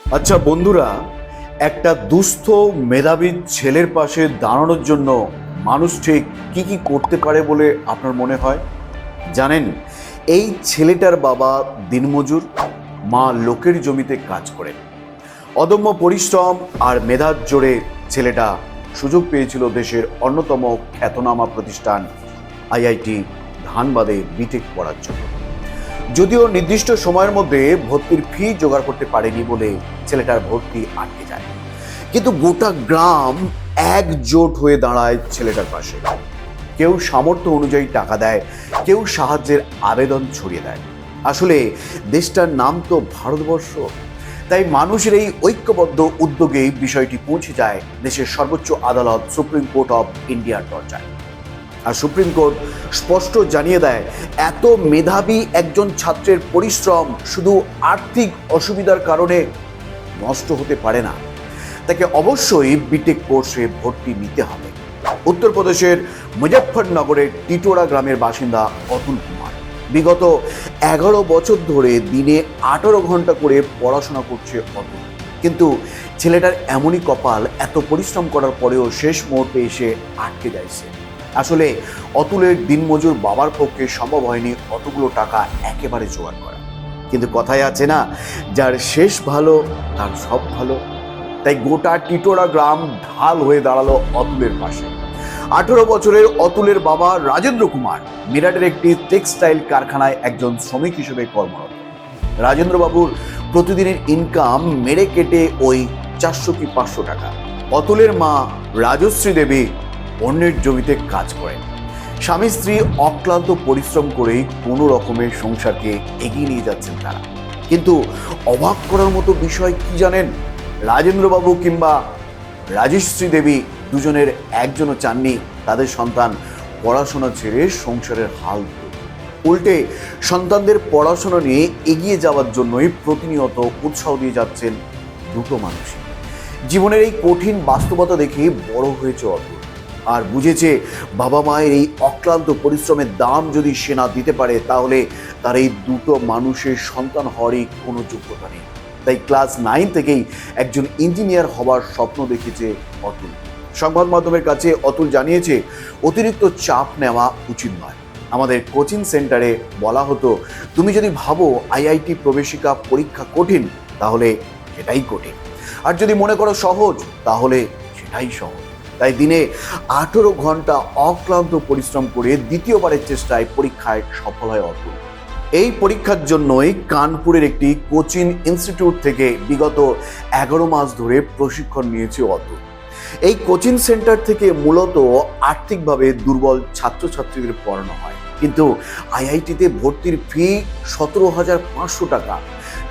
আচ্ছা বন্ধুরা, একটা দুস্থ মেধাবী ছেলের পাশে দাঁড়ানোর জন্য মানুষ ঠিক কি কি করতে পারে বলে আপনার মনে হয়? জানেন, এই ছেলেটার বাবা দিনমজুর, মা লোকের জমিতে কাজ করেন। অদম্য পরিশ্রম আর মেধার জোরে ছেলেটা সুযোগ পেয়েছিল দেশের অন্যতম খ্যাতনামা প্রতিষ্ঠান আইআইটি ধানবাদে বিটেক পড়ার জন্য। যদিও নির্দিষ্ট সময়ের মধ্যে ভর্তির ফি জোগাড় করতে পারেনি বলে ছেলেটার ভর্তি আটকে যায়, কিন্তু গোটা গ্রাম একজোট হয়ে দাঁড়ায় ছেলেটার পাশে। কেউ সামর্থ্য অনুযায়ী টাকা দেয়, কেউ সাহায্যের আবেদন ছড়িয়ে দেয়। আসলে দেশটার নাম তো ভারতবর্ষ, তাই মানুষের এই ঐক্যবদ্ধ উদ্যোগেই বিষয়টি পৌঁছে যায় দেশের সর্বোচ্চ আদালত সুপ্রিম কোর্ট অফ ইন্ডিয়ার দরজায়। আর সুপ্রিম কোর্ট স্পষ্ট জানিয়ে দেয়, এত মেধাবী একজন ছাত্রের পরিশ্রম শুধু আর্থিক অসুবিধার কারণে নষ্ট হতে পারে না, তাকে অবশ্যই বিটেক কোর্সে ভর্তি নিতে হবে। উত্তরপ্রদেশের মুজফ্ফরনগরের টিটোরা গ্রামের বাসিন্দা অতুল কুমার বিগত 11 বছর ধরে দিনে 18 ঘন্টা করে পড়াশোনা করছে অতুল। কিন্তু ছেলেটার এমনই কপাল, এত পরিশ্রম করার পরেও শেষ মুহূর্তে এসে আটকে যাচ্ছে। আসলে অতুলের দিনমজুর বাবার পক্ষে সম্ভব হয়নি অতগুলো টাকা একেবারে জোগাড় করা। কিন্তু কথায় আছে না, যার শেষ ভালো তার সব ভালো। তাই গোটা টিটোরা গ্রাম ঢাল হয়ে দাঁড়ালো অতুলের পাশে। 18 বছরের অতুলের বাবা রাজেন্দ্র কুমার মিরাটের একটি টেক্সটাইল কারখানায় একজন শ্রমিক হিসেবে কর্মরত। রাজেন্দ্র বাবুর প্রতিদিনের ইনকাম মেরে কেটে ওই 400 কি 500 টাকা। অতুলের মা রাজশ্রী দেবী অন্যের জমিতে কাজ করেন। স্বামী স্ত্রী অক্লান্ত পরিশ্রম করেই কোনো রকমের সংসারকে এগিয়ে নিয়ে যাচ্ছেন তারা। কিন্তু অবাক করার মতো বিষয় কি জানেন? রাজেন্দ্রবাবু কিংবা রাজশ্রী দেবী দুজনের একজনও চাননি তাদের সন্তান পড়াশোনা ছেড়ে সংসারের হাল ধরুক। উল্টে সন্তানদের পড়াশোনা নিয়ে এগিয়ে যাওয়ার জন্যই প্রতিনিয়ত উৎসাহ দিয়ে যাচ্ছেন দুটো মানুষই। জীবনের এই কঠিন বাস্তবতা দেখে বড় হয়েছে অতুল, আর বুঝেছে বাবা মায়ের এই অক্লান্ত পরিশ্রমের দাম যদি সে না দিতে পারে, তাহলে তার এই দুটো মানুষের সন্তান হওয়ারই কোনো যোগ্যতা নেই। তাই ক্লাস 9 থেকেই একজন ইঞ্জিনিয়ার হবার স্বপ্ন দেখেছে অতুল। সংবাদ মাধ্যমের কাছে অতুল জানিয়েছে, অতিরিক্ত চাপ নেওয়া উচিত নয়। আমাদের কোচিং সেন্টারে বলা হতো, তুমি যদি ভাবো আইআইটি প্রবেশিকা পরীক্ষা কঠিন, তাহলে সেটাই কঠিন, আর যদি মনে করো সহজ, তাহলে সেটাই সহজ। তাই দিনে 18 ঘন্টা অক্লান্ত পরিশ্রম করে দ্বিতীয়বারের চেষ্টায় পরীক্ষায় সফল হয় অতুল। এই পরীক্ষার জন্যই কানপুরের একটি কোচিং ইনস্টিটিউট থেকে বিগত 11 মাস ধরে প্রশিক্ষণ নিয়েছে অতুল। এই কোচিং সেন্টার থেকে মূলত আর্থিকভাবে দুর্বল ছাত্রছাত্রীদের পড়ানো হয়, কিন্তু আইআইটিতে ভর্তির ফি 17,500 টাকা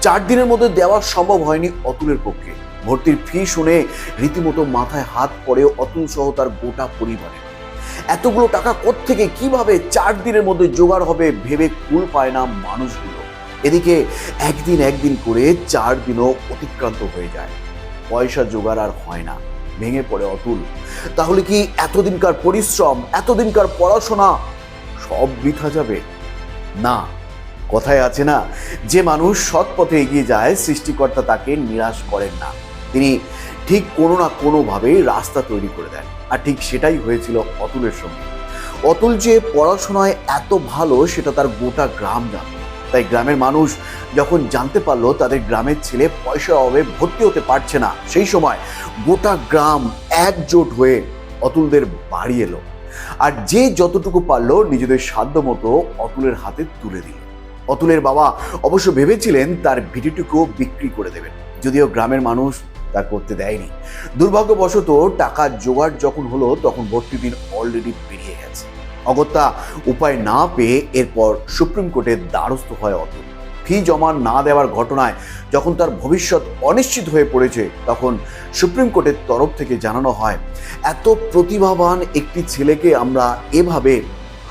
4 দিনের মধ্যে দেওয়া সম্ভব হয়নি অতুলের পক্ষে। ভর্তির ফি শুনে রীতিমতো মাথায় হাত পড়ে অতুল সহ তার গোটা পরিবারে। এতগুলো টাকা কোত্থেকে কিভাবে 4 দিনের মধ্যে জোগাড় হবে ভেবে কুল পায় না মানুষগুলো। এদিকে একদিন করে 4 দিনও অতিক্রান্ত হয়ে যায়, পয়সা জোগাড় আর হয় না। ভেঙে পড়ে অতুল। তাহলে কি এতদিনকার পরিশ্রম, এতদিনকার পড়াশোনা সব বৃথা যাবে? না, কথায় আছে না, যে মানুষ সৎ পথে এগিয়ে যায় সৃষ্টিকর্তা তাকে নিরাশ করেন না, তিনি ঠিক কোনো না কোনোভাবে রাস্তা তৈরি করে দেন। আর ঠিক সেটাই হয়েছিল অতুলের সঙ্গে। অতুল যে পড়াশোনায় এত ভালো সেটা তার গোটা গ্রাম জানত। তাই গ্রামের মানুষ যখন জানতে পারলো তাদের গ্রামের ছেলে পয়সার অভাবে ভর্তি হতে পারছে না, সেই সময় গোটা গ্রাম একজোট হয়ে অতুলদের বাড়ি এলো, আর যে যতটুকু পারলো নিজেদের সাধ্য মতো অতুলের হাতে তুলে দিল। অতুলের বাবা অবশ্য ভেবেছিলেন তার ভিটিটুকু বিক্রি করে দেবেন, যদিও গ্রামের মানুষ তা করতে দেয়নি। দুর্ভাগ্যবশত টাকা জোগাড় যখন হলো তখন ভর্তি দিন অলরেডি পেরিয়ে গেছে। অগত্যা উপায় না পেয়ে এরপর সুপ্রিম কোর্টের দ্বারস্থ হয় অতুল। ফি জমা না দেওয়ার ঘটনায় যখন তার ভবিষ্যৎ অনিশ্চিত হয়ে পড়েছে, তখন সুপ্রিম কোর্টের তরফ থেকে জানানো হয়, এত প্রতিভাবান একটি ছেলেকে আমরা এভাবে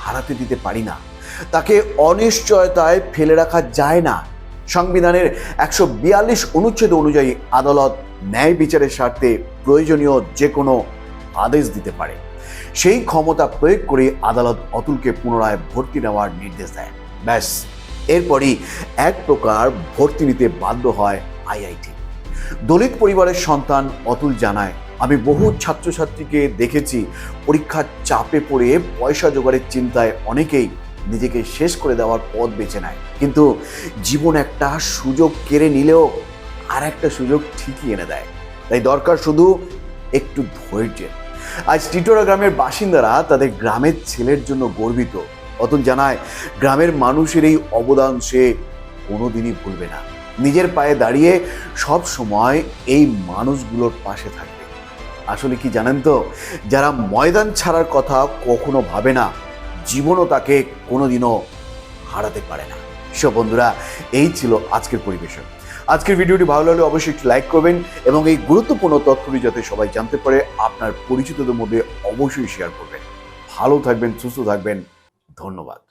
হারাতে দিতে পারি না, তাকে অনিশ্চয়তায় ফেলে রাখা যায় না। সংবিধানের 142 অনুচ্ছেদ অনুযায়ী আদালত ন্যায় বিচারের স্বার্থে প্রয়োজনীয় যে কোনো আদেশ দিতে পারে। সেই ক্ষমতা প্রয়োগ করে আদালত অতুলকে পুনরায় ভর্তি নেওয়ার নির্দেশ দেয়। ব্যাস, এরপরই এক প্রকার ভর্তি নিতে বাধ্য হয় আইআইটি। দলিত পরিবারের সন্তান অতুল জানায়, আমি বহু ছাত্রছাত্রীকে দেখেছি পরীক্ষার চাপে পড়ে পয়সা জোগাড়ের চিন্তায় অনেকেই নিজেকে শেষ করে দেওয়ার পথ বেছে নেয়। কিন্তু জীবন একটা সুযোগ কেড়ে নিলেও আর একটা সুযোগ ঠিকই এনে দেয়। তাই দরকার শুধু একটু ধৈর্যের। আজ টিটোরা গ্রামের বাসিন্দারা তাদের গ্রামের ছেলের জন্য গর্বিত। অতুল জানায়, গ্রামের মানুষের এই অবদান সে কোনোদিনই ভুলবে না। নিজের পায়ে দাঁড়িয়ে সব সময় এই মানুষগুলোর পাশে থাকবে। আসলে কি জানেন তো, যারা ময়দান ছাড়ার কথা কখনো ভাবে না, জীবনও তাকে কোনোদিনও হারাতে পারে না। সব বন্ধুরা, এই ছিল আজকের পরিবেশন। আজকের ভিডিওটি ভালো লাগলে অবশ্যই একটু লাইক করবেন এবং এই গুরুত্বপূর্ণ তথ্যটি যাতে সবাই জানতে পারে আপনার পরিচিতদের মধ্যে অবশ্যই শেয়ার করবেন। ভালো থাকবেন, সুস্থ থাকবেন। ধন্যবাদ।